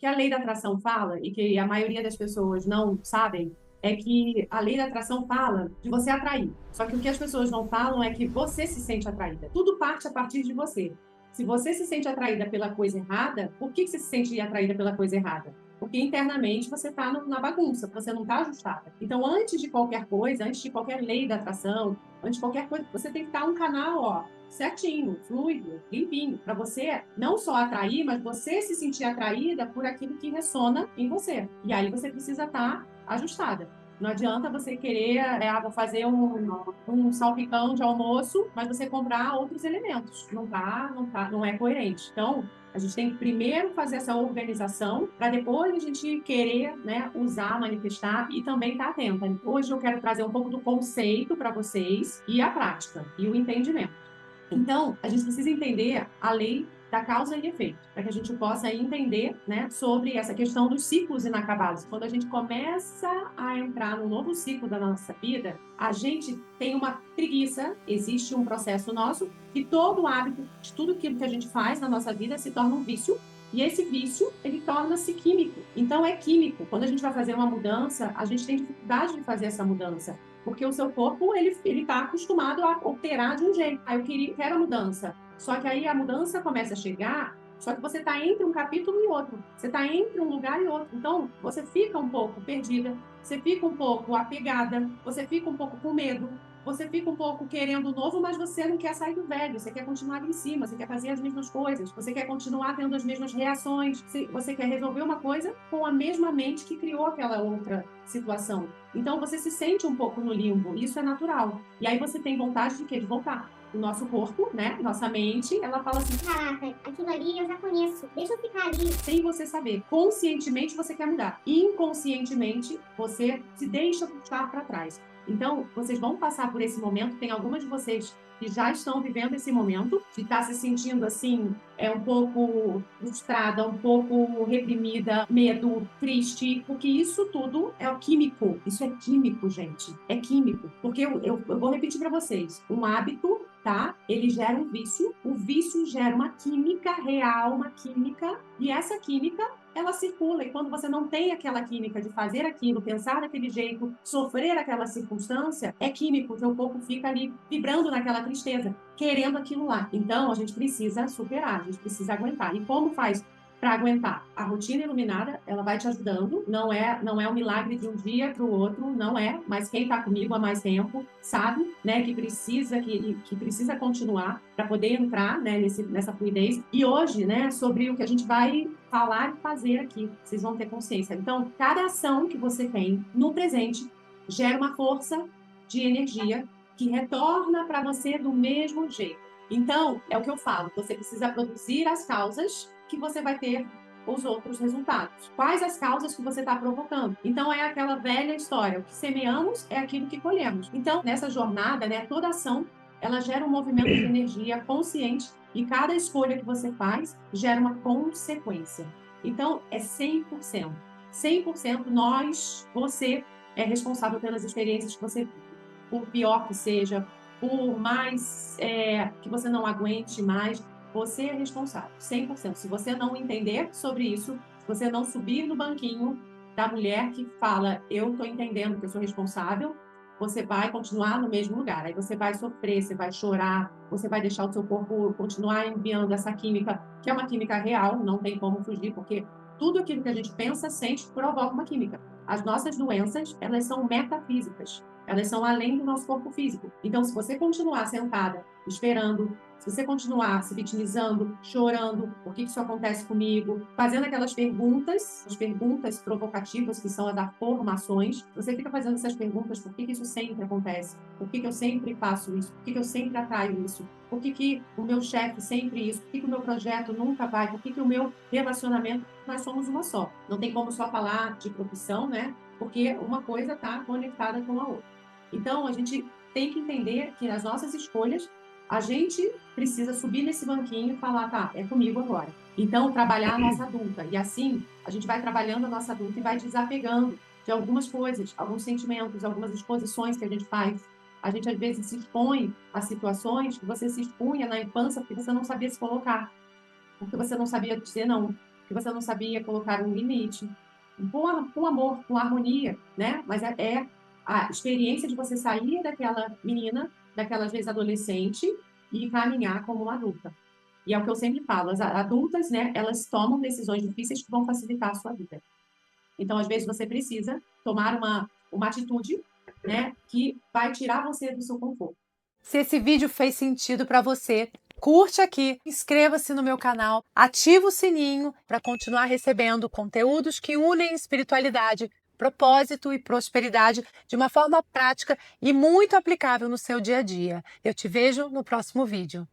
que a lei da atração fala, e que a maioria das pessoas não sabem, é que a lei da atração fala de você atrair. Só que o que as pessoas não falam é que você se sente atraída. Tudo parte a partir de você. Se você se sente atraída pela coisa errada, por que você se sente atraída pela coisa errada? Porque internamente você está na bagunça, você não está ajustada. Então, antes de qualquer coisa, antes de qualquer lei da atração, antes de qualquer coisa, você tem que estar um canal, ó, certinho, fluido, limpinho, para você não só atrair, mas você se sentir atraída por aquilo que ressona em você. E aí você precisa estar ajustada. Não adianta você querer, vou fazer um salpicão de almoço, mas você comprar outros elementos. Não é coerente. Então, a gente tem que primeiro fazer essa organização para depois a gente querer, né, usar, manifestar e também estar atenta. Hoje eu quero trazer um pouco do conceito para vocês e a prática e o entendimento. Então, a gente precisa entender a lei da causa e efeito, para que a gente possa entender, né, sobre essa questão dos ciclos inacabados. Quando a gente começa a entrar no novo ciclo da nossa vida, a gente tem uma preguiça, existe um processo nosso, e todo hábito, de tudo aquilo que a gente faz na nossa vida se torna um vício, e esse vício, ele torna-se químico. Então, é químico. Quando a gente vai fazer uma mudança, a gente tem dificuldade de fazer essa mudança. Porque o seu corpo, ele está acostumado a operar de um jeito. Aí quero a mudança. Só que aí a mudança começa a chegar, só que você está entre um capítulo e outro. Você está entre um lugar e outro. Então, você fica um pouco perdida, você fica um pouco apegada, você fica um pouco com medo, você fica um pouco querendo o novo, mas você não quer sair do velho, você quer continuar ali em cima, você quer fazer as mesmas coisas, você quer continuar tendo as mesmas reações, você quer resolver uma coisa com a mesma mente que criou aquela outra situação. Então você se sente um pouco no limbo, isso é natural. E aí você tem vontade de quê? De voltar. O nosso corpo, né? Nossa mente, ela fala assim: caraca, aquilo ali eu já conheço, deixa eu ficar ali. Sem você saber. Conscientemente você quer mudar. Inconscientemente você se deixa puxar para trás. Então, vocês vão passar por esse momento. Tem algumas de vocês que já estão vivendo esse momento, de estar se sentindo assim, um pouco frustrada, um pouco reprimida, medo, triste, porque isso tudo é o químico. Isso é químico, gente. É químico. Porque eu vou repetir para vocês: um hábito, tá? Ele gera um vício, o vício gera uma química real, uma química, e essa química ela circula, e quando você não tem aquela química de fazer aquilo, pensar daquele jeito, sofrer aquela circunstância, é químico, o seu corpo fica ali vibrando naquela tristeza, querendo aquilo lá. Então, a gente precisa superar, a gente precisa aguentar. E como faz para aguentar? A rotina iluminada, ela vai te ajudando, não é um milagre de um dia para o outro, não é, mas quem está comigo há mais tempo sabe, né, que precisa continuar para poder entrar, né, nessa fluidez. E hoje, né, sobre o que a gente vai falar e fazer aqui, vocês vão ter consciência. Então, cada ação que você tem no presente gera uma força de energia que retorna para você do mesmo jeito. Então, é o que eu falo, você precisa produzir as causas que você vai ter os outros resultados. Quais as causas que você está provocando? Então, é aquela velha história, o que semeamos é aquilo que colhemos. Então, nessa jornada, né, toda ação, ela gera um movimento de energia consciente e cada escolha que você faz gera uma consequência. Então, é 100%. 100% você é responsável pelas experiências que você vive. Por pior que seja, por mais que você não aguente mais, você é responsável, 100%. Se você não entender sobre isso, se você não subir no banquinho da mulher que fala, eu estou entendendo que eu sou responsável, você vai continuar no mesmo lugar. Aí você vai sofrer, você vai chorar, você vai deixar o seu corpo continuar enviando essa química, que é uma química real, não tem como fugir, porque tudo aquilo que a gente pensa, sente, provoca uma química. As nossas doenças, elas são metafísicas. Elas são além do nosso corpo físico. Então, se você continuar sentada, esperando, se você continuar se vitimizando, chorando, por que isso acontece comigo, fazendo aquelas perguntas, as perguntas provocativas, que são as afirmações, você fica fazendo essas perguntas, por que isso sempre acontece? Por que eu sempre faço isso? Por que eu sempre atraio isso? Por que o meu chefe sempre isso? Por que o meu projeto nunca vai? Por que o meu relacionamento, nós somos uma só. Não tem como só falar de profissão, né? Porque uma coisa está conectada com a outra. Então, a gente tem que entender que as nossas escolhas, a gente precisa subir nesse banquinho e falar, tá, é comigo agora. Então, trabalhar a nossa adulta. E assim, a gente vai trabalhando a nossa adulta e vai desapegando de algumas coisas, alguns sentimentos, algumas exposições que a gente faz. A gente, às vezes, se expõe a situações que você se expunha na infância porque você não sabia se colocar, porque você não sabia dizer não. que você não sabia colocar um limite, com amor, com harmonia, né? Mas é a experiência de você sair daquela menina, daquela, às vezes, adolescente, e caminhar como uma adulta. E é o que eu sempre falo, as adultas, né, elas tomam decisões difíceis que vão facilitar a sua vida. Então, às vezes, você precisa tomar uma atitude, né, que vai tirar você do seu conforto. Se esse vídeo fez sentido para você, curte aqui, inscreva-se no meu canal, ativa o sininho para continuar recebendo conteúdos que unem espiritualidade, propósito e prosperidade de uma forma prática e muito aplicável no seu dia a dia. Eu te vejo no próximo vídeo.